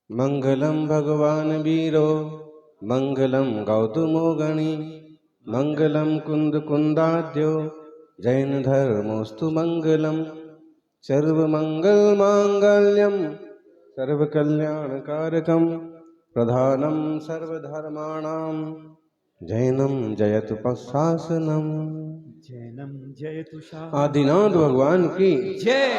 मंगलम भगवान वीरो मंगलम गौतमो गणी मंगलम कुंद कुंदाद्यो जैन धर्मोस्तु मंगलम सर्वमंगल मांगल्यम सर्वकल्याणकारकम प्रधानम सर्वधर्माणां जैनम जयतु शासनम। जैनम जयतु आदिनाथ भगवान की जय।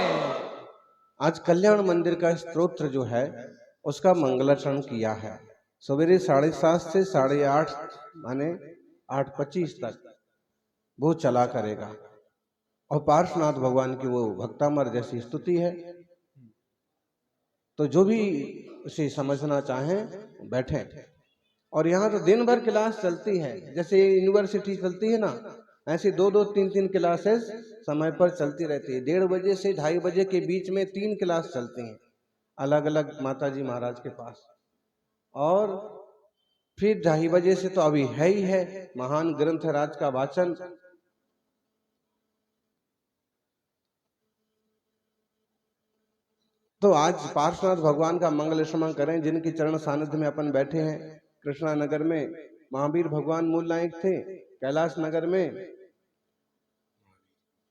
आज कल्याण मंदिर का स्तोत्र जो है उसका मंगलाचरण किया है। सवेरे 7:30 से 8:30 माने 8:25 तक वो चला करेगा और पार्श्वनाथ भगवान की वो भक्तामर जैसी स्तुति है। तो जो भी उसे समझना चाहें बैठे। और यहाँ तो दिन भर क्लास चलती है, जैसे यूनिवर्सिटी चलती है ना, ऐसे 2-2, 3-3 क्लासेस समय पर चलती रहती है। 1:30 बजे से 2:30 बजे के बीच में 3 क्लास चलती हैं अलग अलग माताजी महाराज के पास। और फिर 2:30 बजे से तो अभी है ही है महान ग्रंथ राज का वाचन। तो आज पार्श्वनाथ भगवान का मंगल श्रवण करें, जिनकी चरण सानिध्य में अपन बैठे हैं। कृष्णा नगर में महावीर भगवान मूल नायक थे, कैलाश नगर में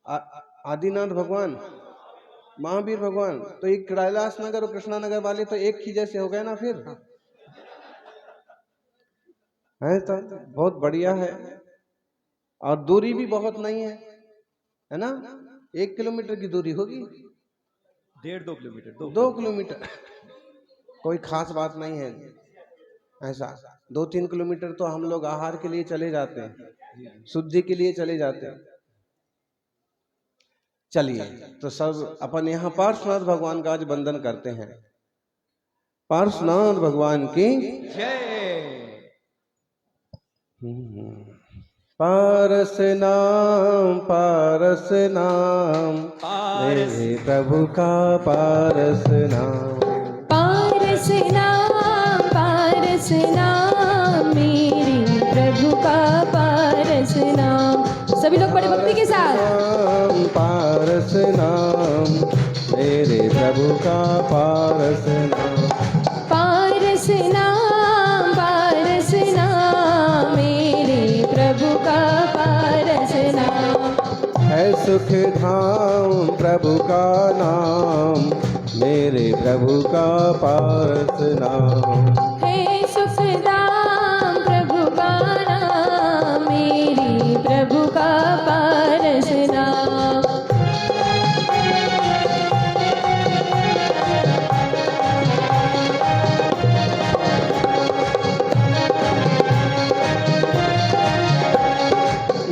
आदिनाथ भगवान, महावीर भगवान। तो एक कैलाश नगर और कृष्णा नगर वाले तो एक ही जैसे हो गए ना फिर, है तो बहुत बढ़िया है। और दूरी भी बहुत नहीं है ना, 1 किलोमीटर की दूरी होगी, 1.5-2 किलोमीटर, 2 किलोमीटर कोई खास बात नहीं है। ऐसा 2-3 किलोमीटर तो हम लोग आहार के लिए चले जाते हैं, शुद्धि के लिए चले जाते हैं। चलिए तो सब अपन यहाँ पार्श्वनाथ भगवान का आज वंदन करते हैं। पार्श्वनाथ भगवान की जय। पारस नाम मेरे प्रभु का पारस नाम, पारस नाम मेरे प्रभु का पारस नाम। सभी लोग बड़े भक्ति के साथ। पारस नाम मेरे प्रभु का पारस नाम, पारस नाम मेरे प्रभु का पारस नाम। है सुख धाम प्रभु का नाम, मेरे प्रभु का पारस नाम। है सुख धाम प्रभु का नाम, मेरे प्रभु का पारस नाम।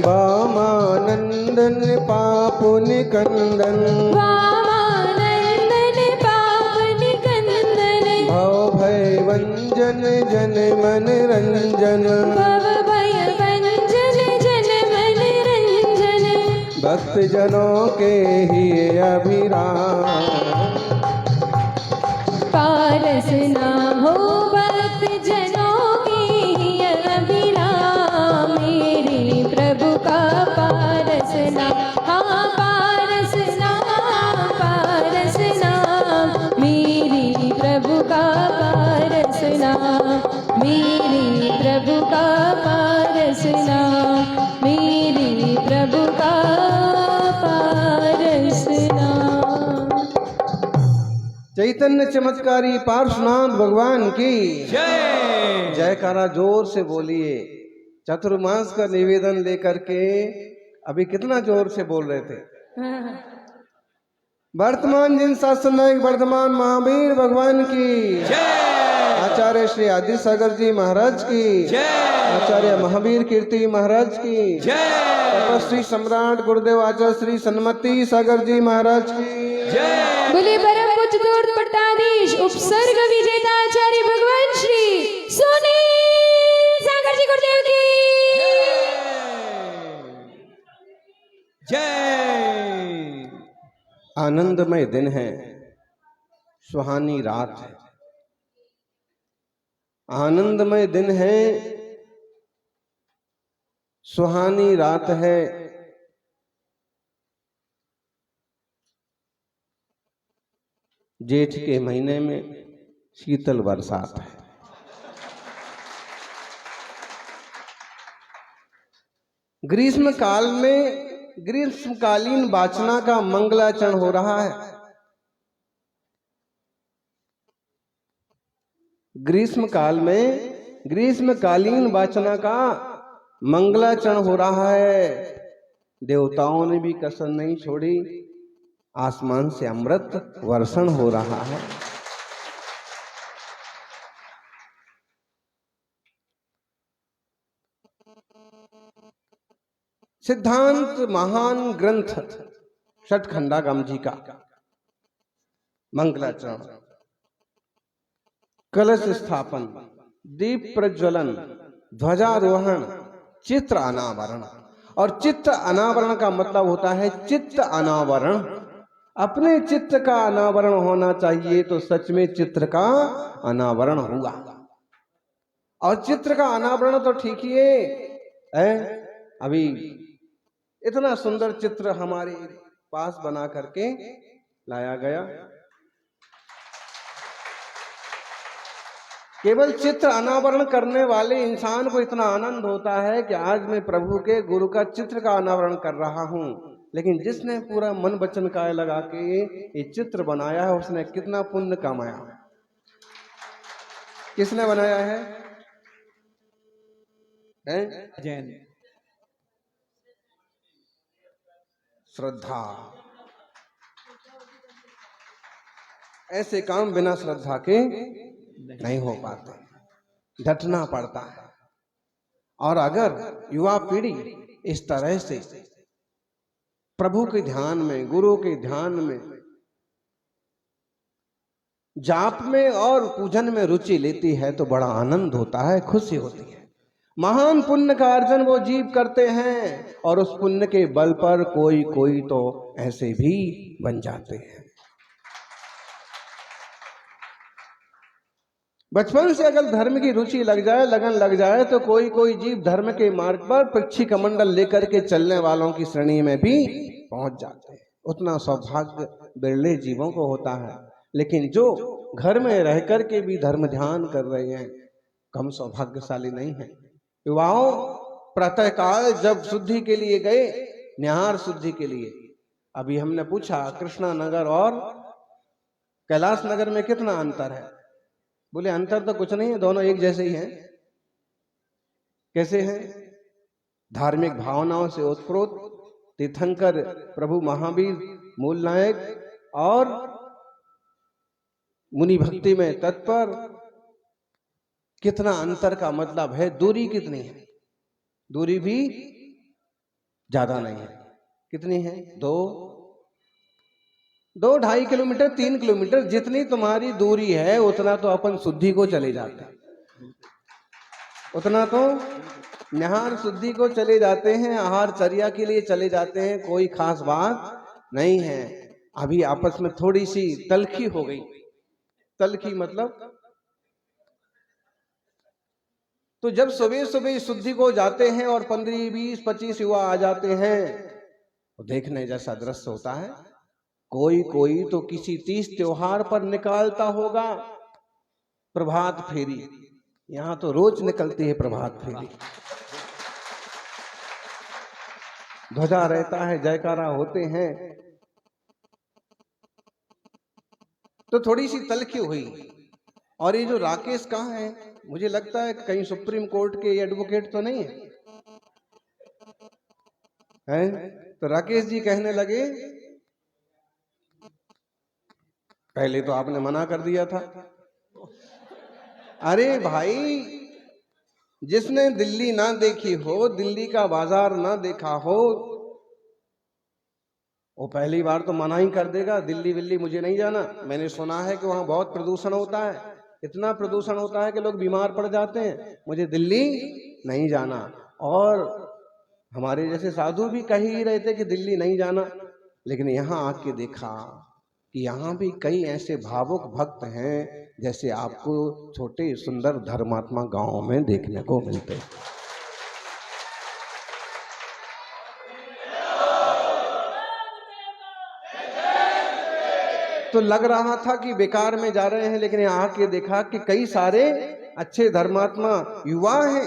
वामानंदन पापुन कंदन, वामानंदन पावन कंदन, भव भय वंजन जन मन रंजन, भव भय वंजन जन मन रंजन, भक्त जनों के ही अभिराम। पारस नाम हो भक्त जनों की अभिराम, मेरे प्रभु का पारस नाम। हाँ पारस नाम मेरे प्रभु का पारस नाम, मेरे प्रभु का पारस नाम, मेरे प्रभु का पारस नाम। चैतन्य चमत्कारी पार्श्वनाथ भगवान की जय। जयकारा जोर से बोलिए। चतुर्मास का निवेदन लेकर के अभी कितना जोर से बोल रहे थे। वर्तमान जिन शासन नायक वर्तमान महावीर भगवान की जय। आचार्य श्री आदि सागर जी महाराज की जय। आचार्य महावीर कीर्ति महाराज की जय। तपस्वी सम्राट गुरुदेव आचार्य श्री सन्मति सागर जी महाराज की जय। बोले परम पूज्य दूर पट्टाधीश उपसर्ग विजेता आचार्य भगवान श्री सुनील सागर जी गुरुदेव की जय। आनंदमय दिन है, सुहानी रात है। आनंदमय दिन है, सुहानी रात है। जेठ के महीने में शीतल बरसात है। ग्रीष्मकालीन वाचना का मंगलाचरण हो रहा है। ग्रीष्मकालीन वाचना का मंगलाचरण हो रहा है। देवताओं ने भी कसर नहीं छोड़ी, आसमान से अमृत वर्षण हो रहा है। सिद्धांत महान ग्रंथ षटखंडागम जी का मंगलाचरण, कलश स्थापन, दीप प्रज्वलन, ध्वजारोहण, चित्र अनावरण। और चित्त अनावरण का मतलब होता है चित्त अनावरण। अपने चित्त का अनावरण होना चाहिए, तो सच में चित्र का अनावरण हुआ। और चित्र का अनावरण तो ठीक ही है। अभी इतना सुंदर चित्र हमारे पास बना करके लाया गया। केवल चित्र अनावरण करने वाले इंसान को इतना आनंद होता है कि आज मैं प्रभु के गुरु का चित्र का अनावरण कर रहा हूं। लेकिन जिसने पूरा मन वचन काया लगा के ये चित्र बनाया है, उसने कितना पुण्य कमाया। किसने बनाया है? जैन। श्रद्धा। ऐसे काम बिना श्रद्धा के नहीं हो पाते, डटना पड़ता है। और अगर युवा पीढ़ी इस तरह से प्रभु के ध्यान में, गुरु के ध्यान में, जाप में और पूजन में रुचि लेती है तो बड़ा आनंद होता है, खुशी होती है। महान पुण्य का अर्जन वो जीव करते हैं और उस पुण्य के बल पर कोई कोई तो ऐसे भी बन जाते हैं। बचपन से अगर धर्म की रुचि लग जाए, लगन लग जाए, तो कोई कोई जीव धर्म के मार्ग पर पक्षी कमंडल लेकर के चलने वालों की श्रेणी में भी पहुंच जाते हैं। उतना सौभाग्य बिरले जीवों को होता है। लेकिन जो घर में रह करके भी धर्म ध्यान कर रहे हैं, कम सौभाग्यशाली नहीं है। युवाओं, प्रातःकाल जब शुद्धि के लिए गए, निहार शुद्धि के लिए, अभी हमने पूछा कृष्णा नगर और कैलाश नगर में कितना अंतर है? बोले अंतर तो कुछ नहीं है, दोनों एक जैसे ही हैं। कैसे हैं? धार्मिक भावनाओं से ओतप्रोत तीर्थंकर प्रभु महावीर मूल नायक और मुनि भक्ति में तत्पर। कितना अंतर का मतलब है, दूरी कितनी है? दूरी भी ज्यादा नहीं है। कितनी है? 2-2.5 किलोमीटर, 3 किलोमीटर, जितनी तुम्हारी दूरी है उतना तो अपन शुद्धि को चले जाते हैं, उतना तो निहार शुद्धि को चले जाते हैं, आहार चर्या के लिए चले जाते हैं। कोई खास बात नहीं है। अभी आपस में थोड़ी सी तलखी हो गई। तलखी मतलब, तो जब सुबह सुबह शुद्धि को जाते हैं और 15, 20, 25 युवा आ जाते हैं, तो देखने जैसा दृश्य होता है। कोई कोई तो किसी तीज त्योहार पर निकालता होगा प्रभात फेरी। यहां तो रोज निकलती है प्रभात फेरी। ध्वजा रहता है, जयकारा होते हैं, तो थोड़ी सी तलखी हुई। और ये जो राकेश कहाँ है? मुझे लगता है कहीं सुप्रीम कोर्ट के एडवोकेट तो नहीं है? तो राकेश जी कहने लगे, पहले तो आपने मना कर दिया था। अरे भाई, जिसने दिल्ली ना देखी हो, दिल्ली का बाजार ना देखा हो, वो पहली बार तो मना ही कर देगा। दिल्ली विल्ली मुझे नहीं जाना। मैंने सुना है कि वहां बहुत प्रदूषण होता है, इतना प्रदूषण होता है कि लोग बीमार पड़ जाते हैं, मुझे दिल्ली नहीं जाना। और हमारे जैसे साधु भी कह ही रहे थे कि दिल्ली नहीं जाना। लेकिन यहाँ आके देखा कि यहाँ भी कई ऐसे भावुक भक्त हैं जैसे आपको छोटे सुंदर धर्मात्मा गांवों में देखने को मिलते हैं। तो तो लग रहा था कि बेकार में जा रहे हैं, लेकिन यहाँ आके देखा कि कई सारे अच्छे धर्मात्मा युवा हैं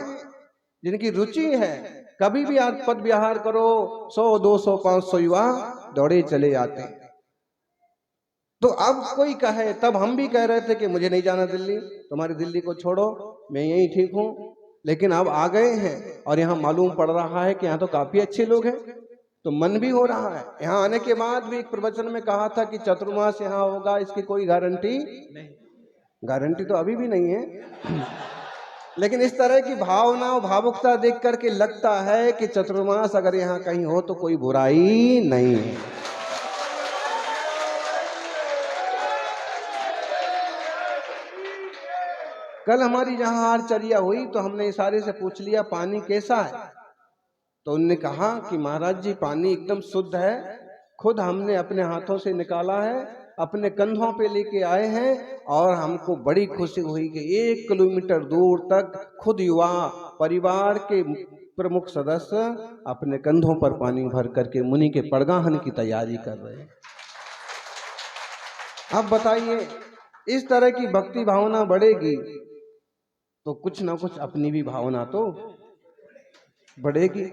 जिनकी रुचि है। कभी भी आप पद विहार करो, 100, 200, 500 युवा दौड़े चले जाते हैं। तो अब कोई कहे, तब हम भी कह रहे थे कि मुझे नहीं जाना दिल्ली, तुम्हारी दिल्ली को छोड़ो, मैं यहीं ठीक हूं। लेकिन अब आ गए हैं और यहाँ मालूम पड़ रहा है कि यहाँ तो काफी अच्छे लोग हैं, तो मन भी हो रहा है। यहाँ आने के बाद भी एक प्रवचन में कहा था कि चतुर्मास यहाँ होगा, इसकी कोई गारंटी नहीं। गारंटी तो अभी भी नहीं है लेकिन इस तरह की भावना और भावुकता देख करके लगता है कि चतुर्मास अगर यहाँ कहीं हो तो कोई बुराई नहीं है। कल हमारी जहां आरचर्या हुई तो हमने इशारे से पूछ लिया पानी कैसा है, तो उनने कहा कि महाराज जी पानी एकदम शुद्ध है, खुद हमने अपने हाथों से निकाला है, अपने कंधों पे लेके आए हैं। और हमको बड़ी खुशी हुई कि 1 किलोमीटर दूर तक खुद युवा परिवार के प्रमुख सदस्य अपने कंधों पर पानी भर करके मुनि के पड़गाहन की तैयारी कर रहे हैं। अब बताइए, इस तरह की भक्ति भावना बढ़ेगी तो कुछ ना कुछ अपनी भी भावना तो बढ़ेगी।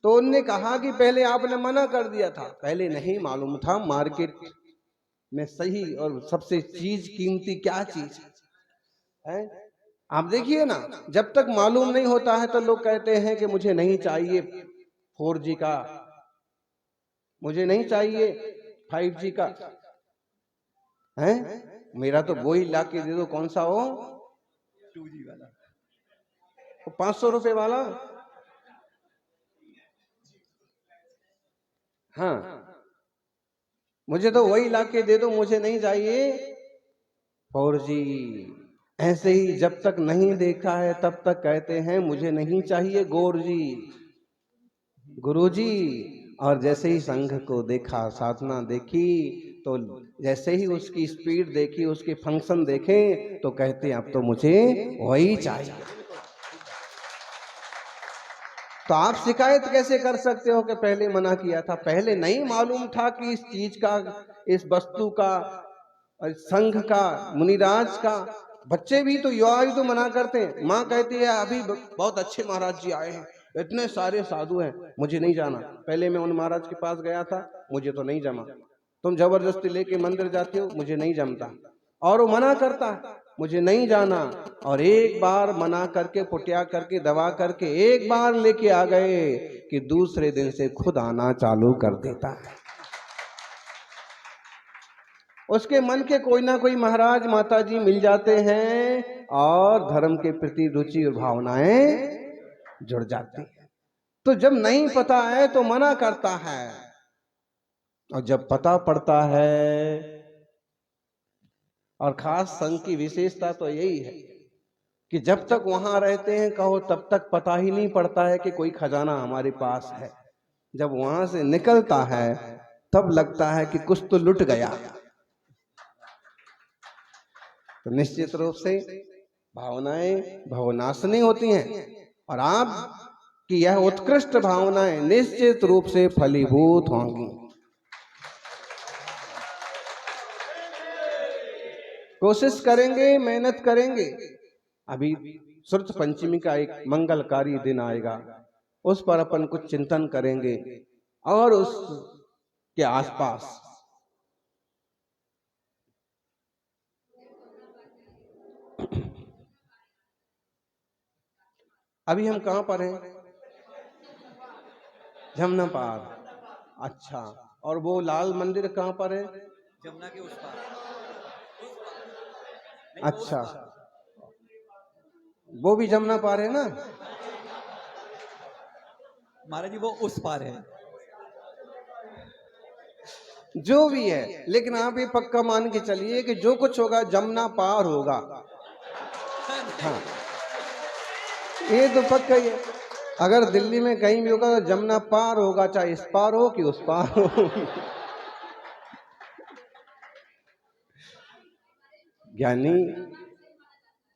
तो उनने कहा कि पहले आपने मना कर दिया था, पहले नहीं मालूम था मार्केट में सही और सबसे चीज कीमती क्या चीज है। आप देखिए ना, जब तक मालूम नहीं होता है तो लोग कहते हैं कि मुझे नहीं चाहिए 4G का, मुझे नहीं चाहिए 5G का, है मेरा तो वही ला के दे दो, कौन सा हो 2G वाला, 500 रुपए वाला। हाँ, मुझे तो वही ला के दे दो, मुझे नहीं चाहिए 4G। ऐसे ही जब तक नहीं देखा है तब तक कहते हैं मुझे नहीं चाहिए गौरजी, गुरुजी। और जैसे ही संघ को देखा, साधना देखी, तो जैसे ही उसकी स्पीड देखी, उसके फंक्शन देखे, तो कहते हैं अब तो मुझे वही चाहिए। तो आप शिकायत कैसे कर सकते हो कि पहले मना किया था? पहले नहीं मालूम था कि इस चीज का, इस वस्तु का, संघ का, मुनिराज का। बच्चे भी तो, युवा भी तो मना करते हैं। माँ कहती है अभी बहुत अच्छे महाराज जी आए हैं, इतने सारे साधु हैं, मुझे नहीं जाना। पहले मैं उन महाराज के पास गया था, मुझे तो नहीं जमा। तुम जबरदस्ती लेके मंदिर जाते हो, मुझे नहीं जमता। और वो मना करता है मुझे नहीं जाना, और एक बार मना करके, पुटिया करके, दबा करके एक बार लेके आ गए कि दूसरे दिन से खुद आना चालू कर देता है। उसके मन के कोई ना कोई महाराज माता जी मिल जाते हैं और धर्म के प्रति रुचि और भावनाएं जुड़ जाती हैं। तो जब नहीं पता है तो मना करता है, और जब पता पड़ता है, और खास संघ की विशेषता तो यही है कि जब तक वहां रहते हैं कहो तब तक पता ही नहीं पड़ता है कि कोई खजाना हमारे पास है। जब वहां से निकलता है तब लगता है कि कुछ तो लुट गया। तो निश्चित रूप से भावनाएं भवनाशनी होती हैं, और आप की यह उत्कृष्ट भावनाएं निश्चित रूप से फलीभूत होंगी। कोशिश करेंगे, मेहनत करेंगे। अभी श्रुत पंचमी का एक मंगलकारी दिन आएगा, उस पर अपन कुछ चिंतन करेंगे, और उसके आसपास अभी हम कहां पर हैं? जमुना पार। अच्छा, और वो लाल मंदिर कहां पर है? जमुना के उस पार। अच्छा, वो भी जमुना पार है ना? महाराज जी वो उस पार है। जो भी है, लेकिन आप ये पक्का मान के चलिए कि जो कुछ होगा जमुना पार होगा। हाँ, ये तो पक्का ही है। अगर दिल्ली में कहीं भी होगा तो जमुना पार होगा, चाहे इस पार हो कि उस पार हो। ज्ञानी,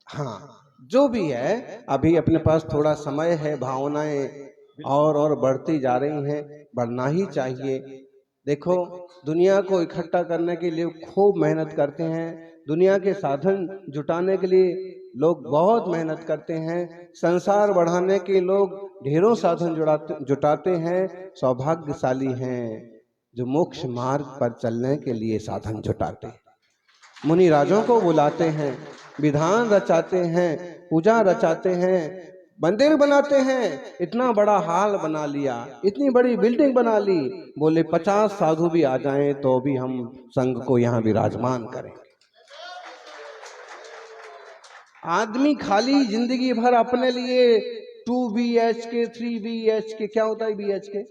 हाँ, जो भी है, अभी अपने पास थोड़ा समय है, भावनाएं और बढ़ती जा रही हैं, बढ़ना ही चाहिए। देखो, दुनिया को इकट्ठा करने के लिए खूब मेहनत करते हैं, दुनिया के साधन जुटाने के लिए लोग बहुत मेहनत करते हैं, संसार बढ़ाने के लोग ढेरों साधन जुटाते हैं। सौभाग्यशाली हैं जो मोक्ष मार्ग पर चलने के लिए साधन जुटाते हैं। मुनि राजों को बुलाते हैं, विधान रचाते हैं, पूजा रचाते हैं, मंदिर बनाते हैं। इतना बड़ा हाल बना लिया, इतनी बड़ी बिल्डिंग बना ली, बोले 50 साधु भी आ जाएं तो भी हम संघ को यहाँ विराजमान करें। आदमी खाली जिंदगी भर अपने लिए 2 BHK 3 BHK, क्या होता है BHK,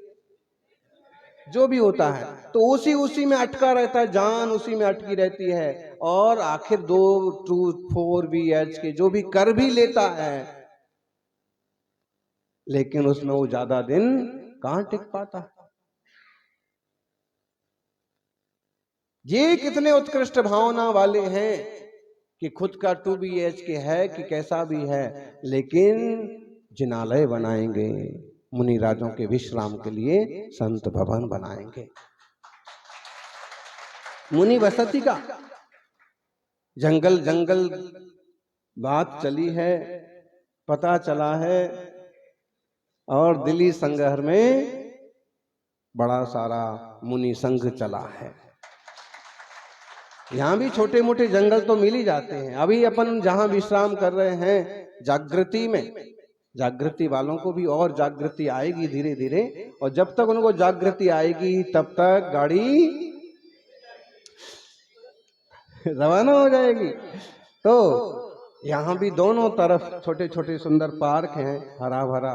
जो भी होता है, तो उसी में अटका रहता है, जान उसी में अटकी रहती है। और आखिर 2 4 BHK जो भी कर भी लेता है, लेकिन उसमें वो ज्यादा दिन कहां टिक पाता। ये कितने उत्कृष्ट भावना वाले हैं कि खुद का 2 BHK है कि कैसा भी है, लेकिन जिनालय बनाएंगे, मुनि राजों के विश्राम के लिए संत भवन बनाएंगे। मुनि वसति का जंगल जंगल बात चली है, पता चला है, और दिल्ली संगहर में बड़ा सारा मुनि संघ चला है। यहाँ भी छोटे मोटे जंगल तो मिल ही जाते हैं। अभी अपन जहाँ विश्राम कर रहे हैं जागृति में, जागृति वालों को भी और जागृति आएगी धीरे धीरे, और जब तक उनको जागृति आएगी तब तक गाड़ी रवाना हो जाएगी। तो यहाँ भी दोनों तरफ छोटे छोटे सुंदर पार्क हैं, हरा भरा।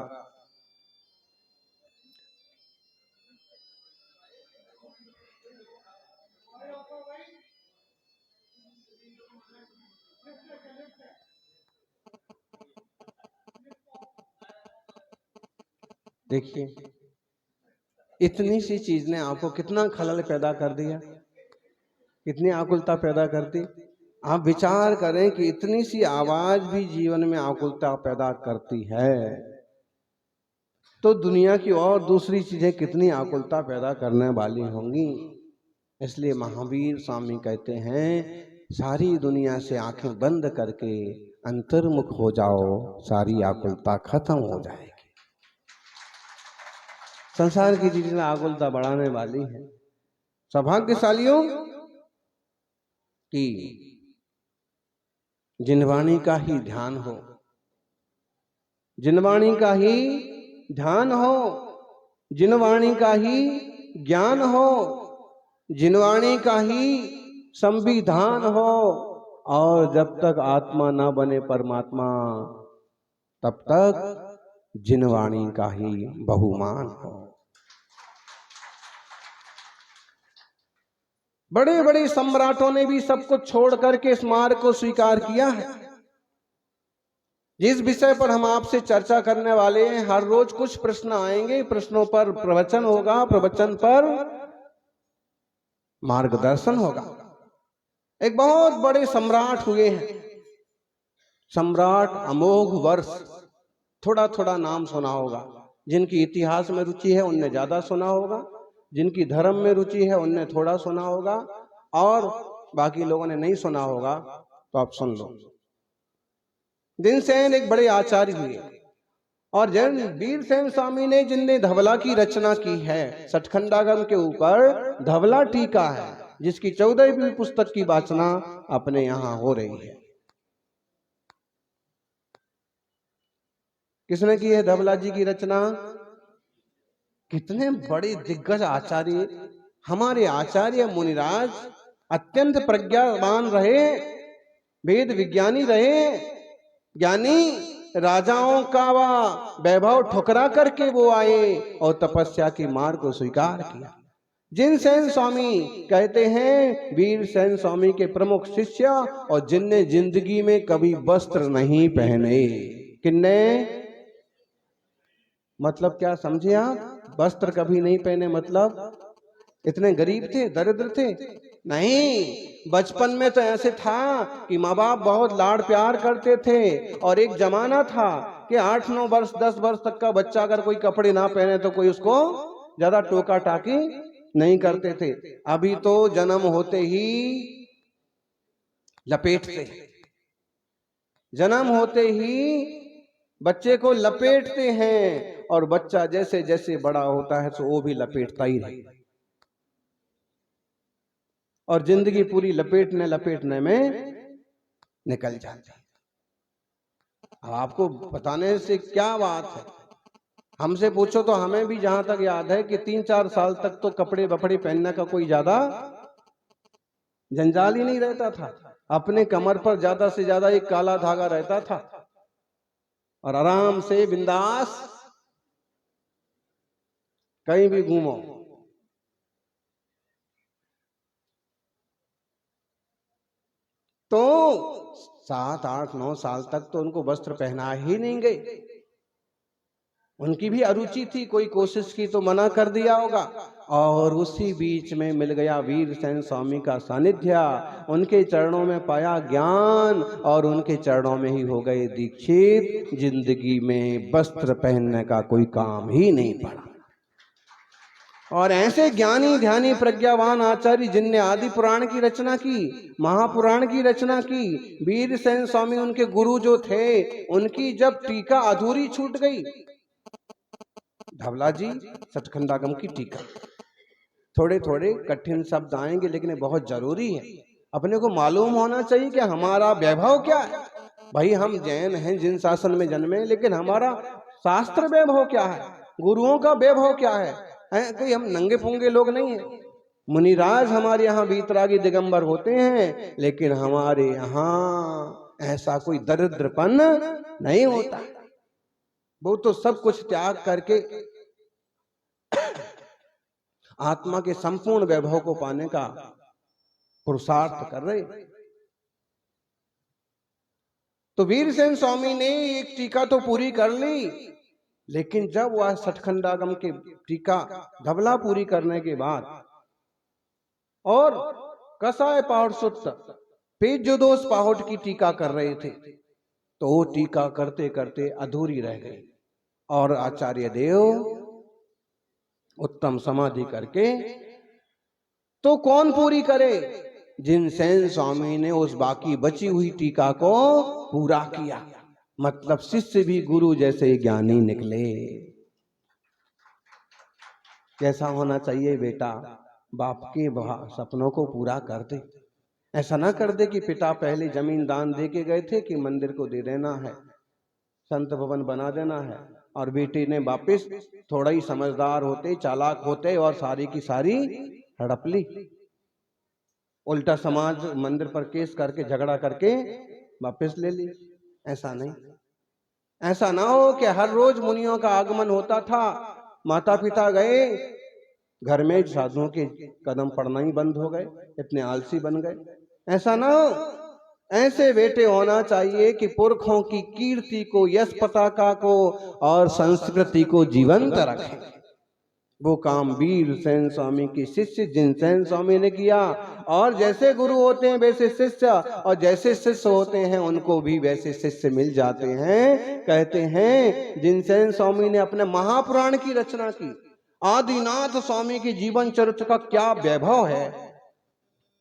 देखिए, इतनी सी चीज ने आपको कितना खलल पैदा कर दिया, कितनी आकुलता पैदा कर दी। आप विचार करें कि इतनी सी आवाज भी जीवन में आकुलता पैदा करती है, तो दुनिया की और दूसरी चीजें कितनी आकुलता पैदा करने वाली होंगी। इसलिए महावीर स्वामी कहते हैं, सारी दुनिया से आंखें बंद करके अंतर्मुख हो जाओ, सारी आकुलता खत्म हो जाएगी। संसार की चीजें आकुलता बढ़ाने वाली है। सौभाग्यशालियों की जिनवाणी का ही ध्यान हो, जिनवाणी का ही ध्यान हो, जिनवाणी का ही ज्ञान हो, जिनवाणी का ही संविधान हो। और जब तक आत्मा ना बने परमात्मा, तब तक जिनवाणी का ही बहुमान हो। बड़े बड़े सम्राटों ने भी सब कुछ छोड़ करके इस मार्ग को स्वीकार किया है। जिस विषय पर हम आपसे चर्चा करने वाले हैं, हर रोज कुछ प्रश्न आएंगे, प्रश्नों पर प्रवचन होगा, प्रवचन पर मार्गदर्शन होगा। एक बहुत बड़े सम्राट हुए हैं, सम्राट अमोघ वर्ष, थोड़ा थोड़ा नाम सुना होगा। जिनकी इतिहास में रुचि है उनने ज्यादा सुना होगा, जिनकी धर्म में रुचि है उनने थोड़ा सुना होगा, और बाकी लोगों ने नहीं सुना होगा तो आप सुन लो। दिनसेन एक बड़े आचार्य हुए, और जैन वीरसेन स्वामी ने जिनने धवला की रचना की है, सठखंडागम के ऊपर धवला टीका है, जिसकी 14वीं पुस्तक की वाचना अपने यहाँ हो रही है। किसने की है धवला जी की रचना? कितने बड़े दिग्गज आचार्य, हमारे आचार्य मुनिराज अत्यंत प्रज्ञावान रहे, वेद विज्ञानी रहे, ज्ञानी राजाओं का वैभव ठुकरा करके वो आए और तपस्या के मार्ग को स्वीकार किया। जिनसेन स्वामी कहते हैं वीरसेन स्वामी के प्रमुख शिष्य, और जिनने जिंदगी में कभी वस्त्र नहीं पहने। किन्ने? मतलब क्या समझे आप? वस्त्र कभी नहीं पहने मतलब इतने गरीब थे, दरिद्र थे? नहीं, बचपन में तो ऐसे था कि माँ बाप बहुत लाड़ प्यार करते थे, और एक जमाना था कि 8-9 वर्ष 10 वर्ष तक का बच्चा अगर कोई कपड़े ना पहने तो कोई उसको ज्यादा टोका टाकी नहीं करते थे। अभी तो जन्म होते ही लपेटते, जन्म होते ही बच्चे को लपेटते हैं, और बच्चा जैसे जैसे बड़ा होता है तो वो भी लपेटता ही रहता है, और जिंदगी पूरी लपेटने लपेटने में निकल जाती है। अब आपको बताने से क्या बात है, हमसे पूछो तो हमें भी जहां तक याद है कि 3-4 साल तक तो कपड़े बपड़े पहनने का कोई ज्यादा जंजाल ही नहीं रहता था। अपने कमर पर ज्यादा से ज्यादा एक काला धागा रहता था, और आराम से बिंदास कहीं भी घूमो। तो 7, 8, 9 साल तक तो उनको वस्त्र पहना ही नहीं गए। उनकी भी अरुचि थी, कोई कोशिश की तो मना कर दिया होगा, और उसी बीच में मिल गया वीरसेन स्वामी का सानिध्य। उनके चरणों में पाया ज्ञान, और उनके चरणों में ही हो गए दीक्षित। जिंदगी में वस्त्र पहनने का कोई काम ही नहीं पड़ा। और ऐसे ज्ञानी ध्यानी प्रज्ञावान आचार्य जिनने आदि पुराण की रचना की, महापुराण की रचना की, वीरसेन स्वामी उनके गुरु जो थे, उनकी जब टीका अधूरी छूट गई, धवला जी सचखंडागम की टीका, थोड़े थोड़े कठिन शब्द आएंगे लेकिन बहुत जरूरी है। अपने को मालूम होना चाहिए कि हमारा वैभव क्या है। भाई हम जैन हैं, जिन शासन में जन्मे, लेकिन हमारा शास्त्र वैभव क्या है, गुरुओं का वैभव क्या है? कोई हम नंगे पुंगे लोग नहीं है। मुनिराज हमारे यहाँ वीतरागी दिगंबर होते हैं, लेकिन हमारे यहाँ ऐसा कोई दरिद्रपन नहीं होता। वो तो सब कुछ त्याग करके आत्मा के संपूर्ण वैभव को पाने का पुरुषार्थ कर रहे। तो वीरसेन स्वामी ने एक टीका तो पूरी कर ली, लेकिन जब वह सचखंडागम की टीका धवला पूरी करने के बाद और कसाय पाहुट सुत्त पेजोदोष पाहुट की टीका कर रहे थे, तो वो टीका करते करते अधूरी रह गई, और आचार्य देव उत्तम समाधि करके तो कौन पूरी करे? जिनसेन स्वामी ने उस बाकी बची हुई टीका को पूरा किया। मतलब शिष्य भी गुरु जैसे ज्ञानी निकले। कैसा होना चाहिए बेटा? बाप के सपनों को पूरा कर दे। ऐसा ना कर दे कि पिता पहले जमीन दान दे के गए थे कि मंदिर को दे देना है, संत भवन बना देना है, और बेटे ने वापिस थोड़ा ही समझदार होते, चालाक होते, और सारी की सारी हड़प ली। उल्टा समाज मंदिर पर केस करके झगड़ा करके वापिस ले ली। ऐसा नहीं, ऐसा ना हो कि हर रोज मुनियों का आगमन होता था, माता पिता गए, घर में साधुओं के कदम पड़ना ही बंद हो गए, इतने आलसी बन गए। ऐसा ना हो। ऐसे बेटे होना चाहिए कि पुरखों की कीर्ति को, यश पताका को और संस्कृति को जीवंत रखें। वो काम वीरसेन स्वामी के शिष्य जिनसेन स्वामी ने किया। और जैसे गुरु होते हैं वैसे शिष्य, और जैसे शिष्य होते हैं उनको भी वैसे शिष्य मिल जाते हैं। कहते हैं जिनसेन स्वामी ने अपने महापुराण की रचना की। आदिनाथ स्वामी के जीवन चरित्र का क्या वैभव है।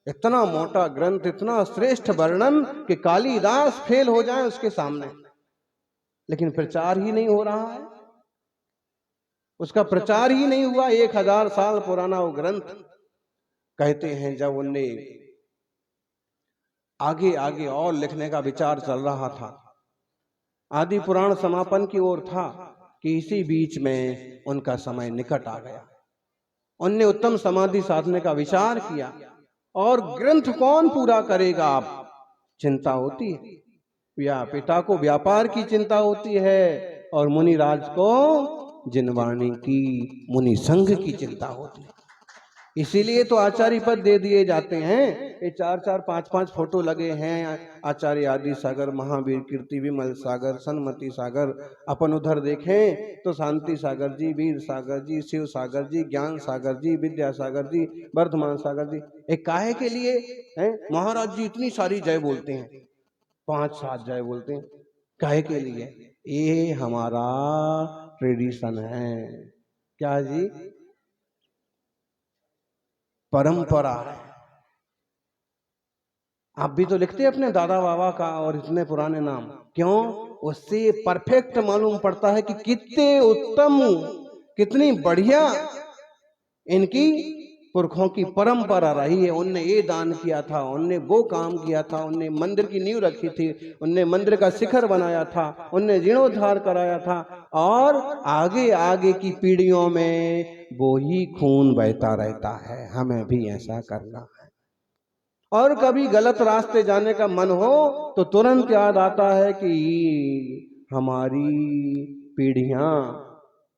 इतना मोटा ग्रंथ, इतना श्रेष्ठ वर्णन कि कालिदास फेल हो जाए उसके सामने, लेकिन प्रचार ही नहीं हो रहा है। उसका प्रचार ही नहीं हुआ। 1000 साल पुराना वो ग्रंथ। कहते हैं जब उनने आगे आगे और लिखने का विचार चल रहा था, आदि पुराण समापन की ओर था, कि इसी बीच में उनका समय निकट आ गया। उनने उत्तम समाधि साधने का विचार किया, और ग्रंथ कौन पूरा करेगा? आप चिंता होती है। या पिता को व्यापार की चिंता होती है, और मुनिराज को जिनवाणी की, मुनि संघ की चिंता होती है। इसीलिए तो आचार्य पद दे दिए जाते हैं। ये 4-4, 5-5 फोटो लगे हैं। आचार्य आदि सागर, महावीर कीर्ति, विमल सागर, सन्मति सागर। अपन उधर देखें तो शांति सागर जी, वीर सागर जी, शिव सागर जी, ज्ञान सागर जी, विद्या सागर जी, वर्धमान सागर जी। एक काहे के लिए हैं? महाराज जी इतनी सारी जय बोलते हैं, 5-7 जय बोलते हैं, काहे के लिए? ये हमारा ट्रेडिशन है। क्या जी? परंपरा है। आप भी तो लिखते हैं अपने दादा बाबा का और इतने पुराने नाम, क्यों? उससे परफेक्ट मालूम पड़ता है कि कितने उत्तम, कितनी बढ़िया इनकी पुरखों की परंपरा रही है। उनने ये दान किया था, उनने वो काम किया था, उनने मंदिर की नींव रखी थी, उनने मंदिर का शिखर बनाया था, उनने जीर्णोद्धार कराया था, और आगे आगे की पीढ़ियों में वो ही खून बहता रहता है। हमें भी ऐसा करना है। और कभी गलत रास्ते जाने का मन हो तो तुरंत याद आता है कि हमारी पीढ़ियां,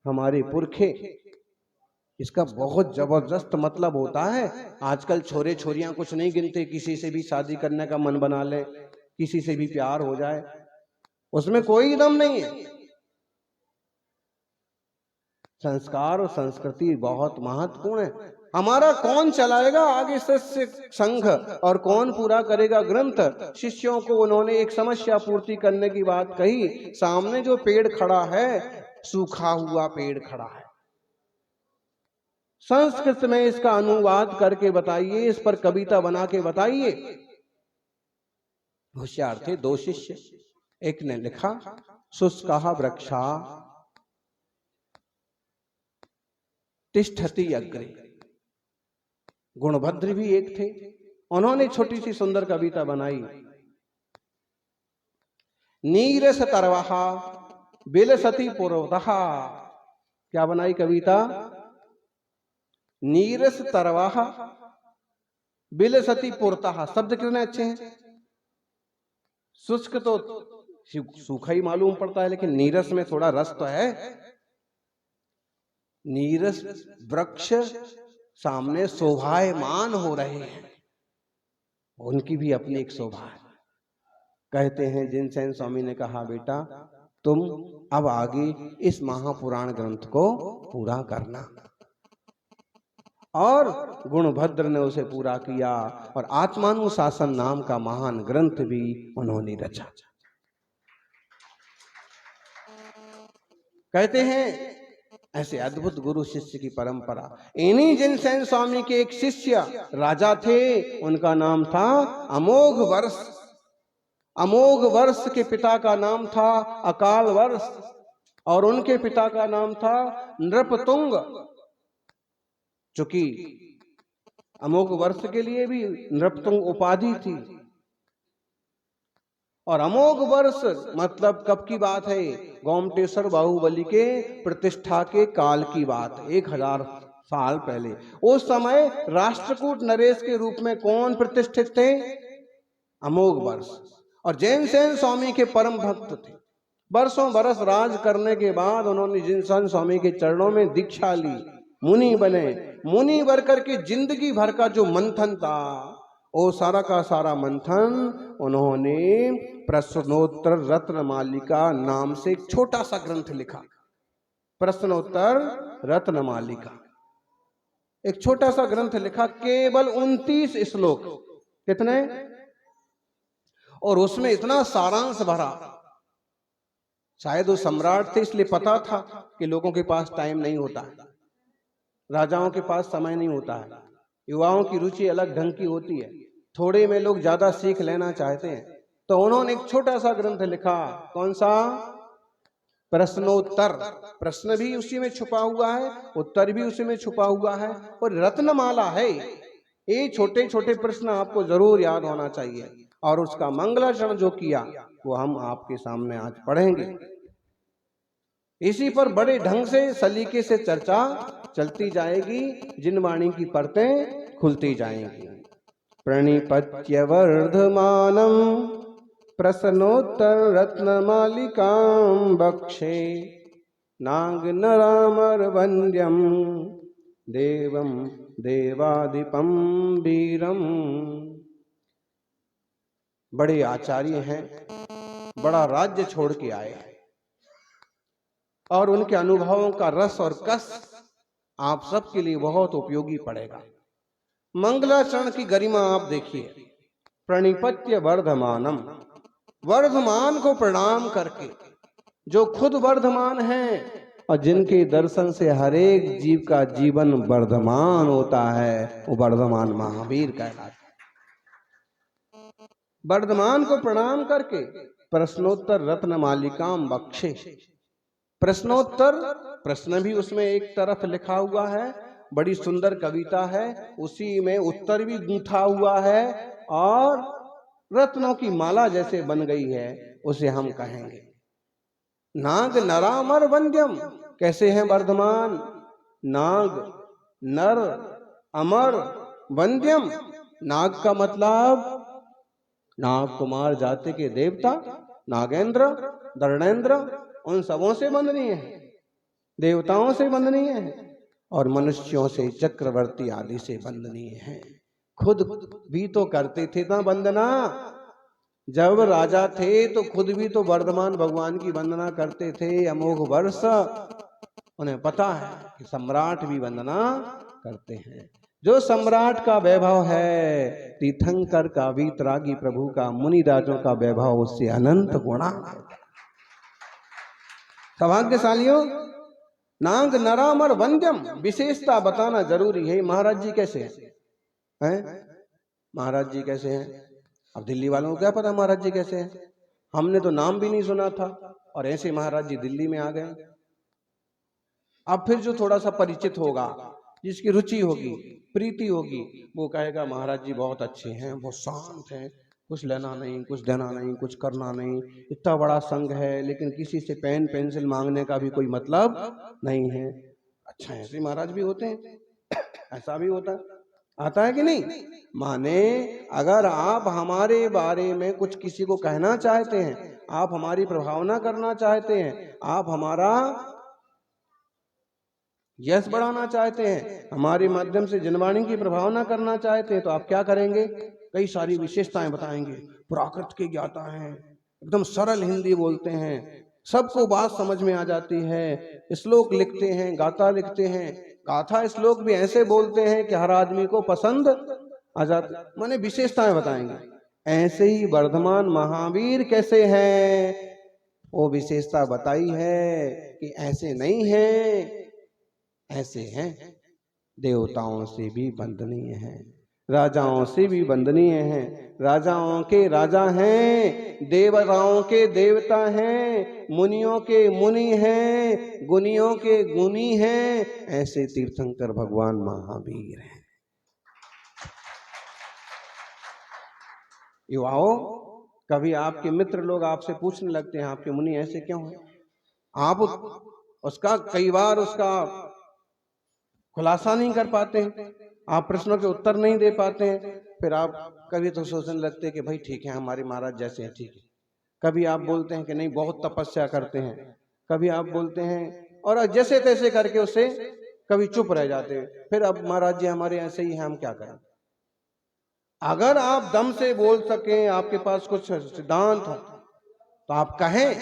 हमारे पुरखे, इसका बहुत जबरदस्त मतलब होता है। आजकल छोरे छोरियां कुछ नहीं गिनते, किसी से भी शादी करने का मन बना ले, किसी से भी प्यार हो जाए, उसमें कोई दम नहीं है। संस्कार और संस्कृति बहुत महत्वपूर्ण है। हमारा कौन चलाएगा आगे शिष्य संघ, और कौन पूरा करेगा ग्रंथ? शिष्यों को उन्होंने एक समस्या पूर्ति करने की बात कही। सामने जो पेड़ खड़ा है, सूखा हुआ पेड़ खड़ा है, संस्कृत में इसका अनुवाद करके बताइए, इस पर कविता बना के बताइए। होशियार थे दो शिष्य। एक ने लिखा, शुष्का वृक्षा तिष्ठति अग्रे। गुणभद्र भी एक थे, उन्होंने छोटी सी सुंदर कविता बनाई। नीरस तरवहा बिलसति पुरवतः। क्या बनाई कविता? नीरस तरवाहा बिलसति पुरतः। शब्द कितने अच्छे हैं। शुष्क तो सूखा ही मालूम पड़ता है, लेकिन नीरस में थोड़ा रस तो है। नीरस वृक्ष सामने शोभायमान हो रहे हैं, उनकी भी अपनी एक शोभा है। कहते हैं जिनसेन स्वामी ने कहा, बेटा तुम अब आगे इस महापुराण ग्रंथ को पूरा करना। और गुणभद्र ने उसे पूरा किया, और आत्मानुशासन नाम का महान ग्रंथ भी उन्होंने रचा। कहते हैं ऐसे अद्भुत गुरु शिष्य की परंपरा। इन्हीं जिनसेन स्वामी के एक शिष्य राजा थे, उनका नाम था अमोघ वर्ष। अमोघ वर्ष के पिता का नाम था अकाल वर्ष, और उनके पिता का नाम था नृपतुंग। चूंकि अमोघ वर्ष के लिए भी नृपतुंग उपाधि थी। और अमोघ वर्ष मतलब कब की बात है? गोमटेश्वर बाहुबली के प्रतिष्ठा के काल की बात, 1000 साल पहले। उस समय राष्ट्रकूट नरेश के रूप में कौन प्रतिष्ठित थे? अमोघ वर्ष। और जिनसेन स्वामी के परम भक्त थे। बरसों बरस राज करने के बाद उन्होंने जिनसेन स्वामी के चरणों में दीक्षा ली, मुनि बने। मुनि बनकर के जिंदगी भर का जो मंथन था, वो सारा का सारा मंथन उन्होंने प्रश्नोत्तर रत्नमालिका नाम से एक छोटा सा ग्रंथ लिखा। प्रश्नोत्तर रत्नमालिका, एक छोटा सा ग्रंथ लिखा, केवल 29 श्लोक। कितने? और उसमें इतना सारांश भरा। शायद वो सम्राट थे, इसलिए पता था कि लोगों के पास टाइम नहीं होता है, राजाओं के पास समय नहीं होता है, युवाओं की रुचि अलग ढंग की होती है, थोड़े में लोग ज्यादा सीख लेना चाहते हैं। तो उन्होंने एक छोटा सा ग्रंथ लिखा। कौन सा? प्रश्नोत्तर। प्रश्न भी उसी में छुपा हुआ है, उत्तर भी उसी में छुपा हुआ है, और रत्नमाला है। ये छोटे छोटे प्रश्न आपको जरूर याद होना चाहिए। और उसका मंगलाचरण जो किया वो हम आपके सामने आज पढ़ेंगे। इसी पर बड़े ढंग से सलीके से चर्चा चलती जाएगी, जिनवाणी की परतें खुलती जाएंगी। प्रणिपत्य वर्धमानम प्रश्नोत्तर रत्नमालिकां बक्षे नाग नरामर वन्द्यम देवम देवाधिपम वीरम। बड़े आचार्य हैं, बड़ा राज्य छोड़ के आए हैं, और उनके अनुभवों का रस और कस आप सबके लिए बहुत उपयोगी पड़ेगा। मंगलाचरण की गरिमा आप देखिए। प्रणिपत्य वर्धमानम, वर्धमान को प्रणाम करके, जो खुद वर्धमान हैं और जिनके दर्शन से हर एक जीव का जीवन वर्धमान होता है, वो वर्धमान महावीर कहलाते हैं। वर्धमान को प्रणाम करके प्रश्नोत्तर रत्न मालिकाम बख्शे। प्रश्नोत्तर, प्रश्न भी उसमें एक तरफ लिखा हुआ है, बड़ी सुंदर कविता है, उसी में उत्तर भी गूंथा हुआ है और रत्नों की माला जैसे बन गई है, उसे हम कहेंगे। नाग नरामर वंद्यम, कैसे हैं वर्धमान? नाग, नर, अमर, वंद्यम। नाग का मतलब नाग कुमार जाति के देवता, नागेंद्र, दर्णेंद्र, उन सबों से वंदनीय है, देवताओं से वंदनीय है और मनुष्यों से चक्रवर्ती आदि से वंदनीय है। खुद भी तो करते थे ना वंदना, जब राजा थे तो खुद भी तो वर्धमान भगवान की वंदना करते थे अमोघ वर्ष। उन्हें पता है कि सम्राट भी वंदना करते हैं। जो सम्राट का वैभव है, तीर्थंकर का, वीतरागी प्रभु का, मुनि राजों का वैभव उससे अनंत गुणा है। सौभाग्यशालियों, नाग नरामर वंद्यम, विशेषता बताना जरूरी है। महाराज जी कैसे हैं? महाराज जी कैसे हैं? अब दिल्ली वालों को क्या पता महाराज जी कैसे हैं? हमने तो नाम भी नहीं सुना था और ऐसे महाराज जी दिल्ली में आ गए। अब फिर जो थोड़ा सा परिचित होगा, जिसकी रुचि होगी, प्रीति होगी, वो कहेगा महाराज जी बहुत अच्छे हैं, बहुत शांत हैं, कुछ लेना नहीं, कुछ देना नहीं, कुछ करना नहीं, इतना बड़ा संघ है लेकिन किसी से पेन पेंसिल मांगने का भी कोई मतलब नहीं है। अच्छा, ऐसे महाराज भी होते हैं, ऐसा भी होता है, आता है कि नहीं? माने अगर आप हमारे बारे में कुछ किसी को कहना चाहते हैं, आप हमारी प्रभावना करना चाहते हैं, आप हमारा यश बढ़ाना चाहते हैं, हमारे माध्यम से जनवाणी की प्रभावना करना चाहते हैं, तो आप क्या करेंगे? कई सारी विशेषताएं बताएंगे। प्राकृत के ज्ञाता हैं, एकदम सरल हिंदी बोलते हैं, सबको बात समझ में आ जाती है, श्लोक लिखते हैं, गाथा लिखते हैं, गाथा श्लोक भी ऐसे बोलते हैं कि हर आदमी को पसंद आ जाते, माने विशेषताएं बताएंगे। ऐसे ही वर्धमान महावीर कैसे हैं, वो विशेषता बताई है कि ऐसे नहीं है, ऐसे हैं, देवताओं से भी वंदनीय हैं, राजाओं से भी वंदनीय हैं, राजाओं के राजा हैं, देवताओं के देवता हैं, मुनियों के मुनि हैं, गुनियों के गुनी हैं। ऐसे तीर्थंकर भगवान महावीर हैं। युवाओं, कभी आपके मित्र लोग आपसे पूछने लगते हैं आपके मुनि ऐसे क्यों हैं, आप उसका कई बार उसका खुलासा नहीं कर पाते हैं, आप प्रश्नों के उत्तर नहीं दे पाते हैं, फिर आप कभी तो सोचने लगते हैं कि भाई ठीक है, हमारे महाराज जैसे हैं ठीक है। कभी आप बोलते हैं कि नहीं बहुत तपस्या करते हैं, कभी आप बोलते हैं और जैसे तैसे करके उससे कभी चुप रह जाते हैं, फिर अब महाराज जी हमारे ऐसे ही हैं, हम क्या करें? अगर आप दम से बोल सकें, आपके पास कुछ सिद्धांत हो, तो आप कहें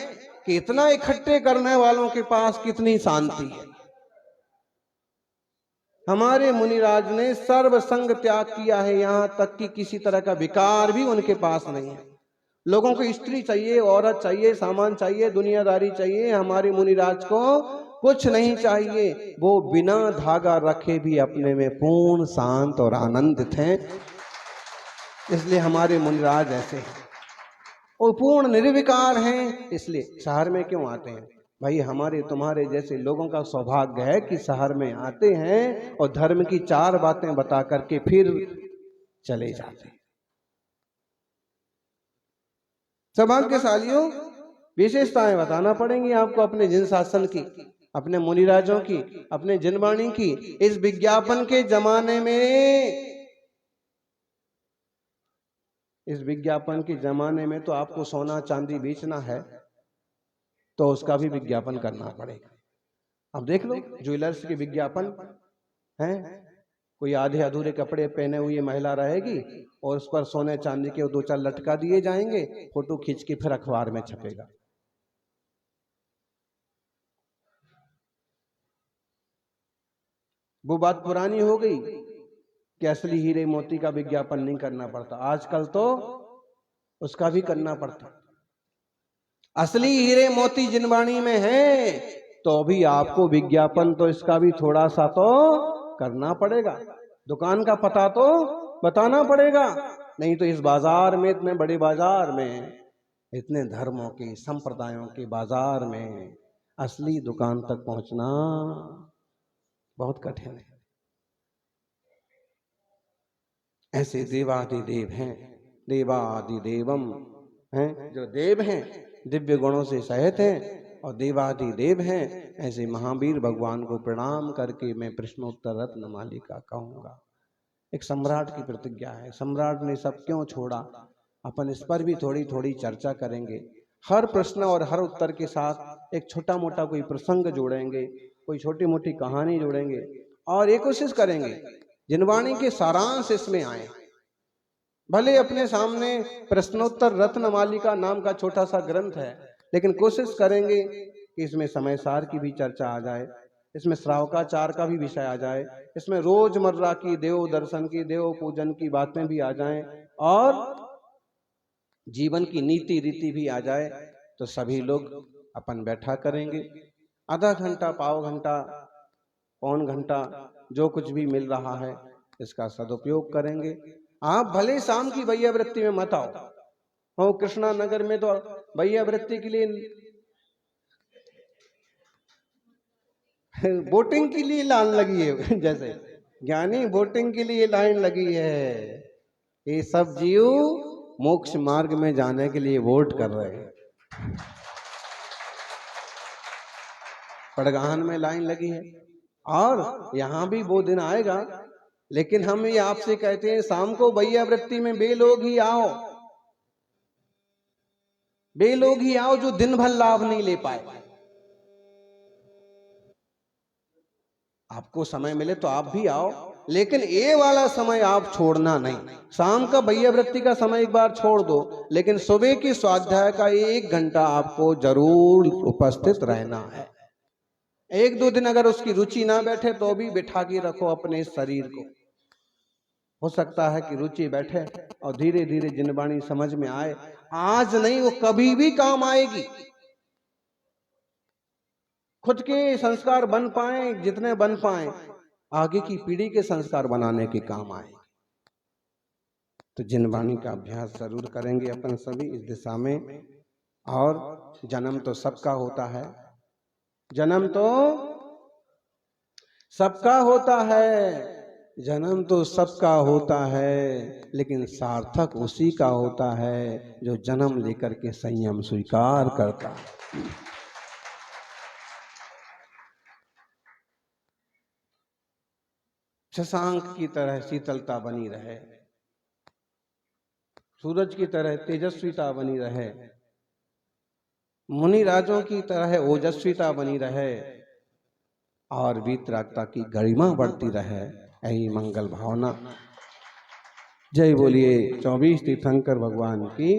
कि इतना इकट्ठे करने वालों के पास कितनी शांति है। हमारे मुनिराज ने सर्व संग त्याग किया है, यहां तक कि किसी तरह का विकार भी उनके पास नहीं है। लोगों को स्त्री चाहिए, औरत चाहिए, सामान चाहिए, दुनियादारी चाहिए, हमारे मुनिराज को कुछ नहीं चाहिए। वो बिना धागा रखे भी अपने में पूर्ण शांत और आनंदित हैं, इसलिए हमारे मुनिराज ऐसे हैं और पूर्ण निर्विकार हैं। इसलिए शहर में क्यों आते हैं भाई? हमारे तुम्हारे जैसे लोगों का सौभाग्य है कि शहर में आते हैं और धर्म की 4 बातें बता करके फिर चले जाते हैं। सौभाग्यशालियों, विशेषताएं बताना पड़ेंगी आपको अपने जिन शासन की, अपने मुनिराजों की, अपने जनवाणी की। इस विज्ञापन के जमाने में, इस विज्ञापन के जमाने में तो आपको सोना चांदी बेचना है तो उसका भी विज्ञापन करना पड़ेगा। अब देख लो, ज्वेलर्स के विज्ञापन हैं, कोई आधे अधूरे कपड़े पहने हुई महिला रहेगी और उस पर सोने चांदी के 2-4 लटका दिए जाएंगे, फोटो खींच के फिर अखबार में छपेगा। वो बात पुरानी हो गई कि असली हीरे मोती का विज्ञापन नहीं करना पड़ता, आजकल तो उसका भी करना पड़ता। असली हीरे मोती जिनवाणी में है, तो भी आपको विज्ञापन तो इसका भी थोड़ा सा तो करना पड़ेगा, दुकान का पता तो बताना पड़ेगा। नहीं तो इस बाजार में, इतने बड़े बाजार में, इतने धर्मों के संप्रदायों के बाजार में असली दुकान तक पहुंचना बहुत कठिन है। ऐसे देवादिदेव हैं, देवादिदेवम हैं, जो देव हैं, दिव्य गुणों से सहित हैं और देवादिदेव हैं। ऐसे महावीर भगवान को प्रणाम करके मैं प्रश्नोत्तर रत्न मालिका कहूंगा। एक सम्राट की प्रतिज्ञा है, सम्राट ने सब क्यों छोड़ा, अपन इस पर भी थोड़ी थोड़ी चर्चा करेंगे। हर प्रश्न और हर उत्तर के साथ एक छोटा मोटा कोई प्रसंग जोड़ेंगे, कोई छोटी मोटी कहानी जोड़ेंगे और ये कोशिश करेंगे जिनवाणी के सारांश इसमें आए। भले अपने सामने प्रश्नोत्तर रत्न मालिका नाम का छोटा सा ग्रंथ है, लेकिन कोशिश करेंगे कि इसमें समय सार की भी चर्चा आ जाए, इसमें श्रावकाचार का भी विषय आ जाए, इसमें रोजमर्रा की देव दर्शन की, देव पूजन की बातें भी आ जाएं और जीवन की नीति रीति भी आ जाए। तो सभी लोग अपन बैठा करेंगे, आधा घंटा, पाव घंटा, पौन घंटा, जो कुछ भी मिल रहा है इसका सदुपयोग करेंगे। आप भले शाम की वैयावृत्ति में मत आओ, कृष्णा नगर में तो वैयावृत्ति के लिए, वोटिंग के लिए लाइन लगी है, जैसे ज्ञानी वोटिंग के लिए लाइन लगी है, ये सब जीव मोक्ष मार्ग में जाने के लिए वोट कर रहे हैं। पड़गाहन में लाइन लगी है और यहां भी वो दिन आएगा, लेकिन हम ये आपसे कहते हैं शाम को वैयावृत्ति में वे लोग ही आओ, वे लोग ही आओ जो दिन भर लाभ नहीं ले पाए। आपको समय मिले तो आप भी आओ, लेकिन ये वाला समय आप छोड़ना नहीं। शाम का वैयावृत्ति का समय एक बार छोड़ दो, लेकिन सुबह की स्वाध्याय का 1 घंटा आपको जरूर उपस्थित रहना है। 1-2 दिन अगर उसकी रुचि ना बैठे तो भी बिठा के रखो अपने शरीर को। हो सकता है कि रुचि बैठे और धीरे धीरे जिनवाणी समझ में आए। आज नहीं, वो कभी भी काम आएगी। खुद के संस्कार बन पाए, जितने बन पाए, आगे की पीढ़ी के संस्कार बनाने के काम आए। तो जिनवाणी का अभ्यास जरूर करेंगे अपन सभी इस दिशा में। और जन्म तो सबका होता है, जन्म तो सबका होता है, जन्म तो सबका होता है, लेकिन सार्थक उसी का होता है जो जन्म लेकर के संयम स्वीकार करता है। शशांक की तरह शीतलता बनी रहे, सूरज की तरह तेजस्विता बनी रहे, मुनि राजों की तरह ओजस्विता बनी रहे और वीतरागता की गरिमा बढ़ती रहे। यही मंगल भावना। जय बोलिए 24 तीर्थंकर भगवान की।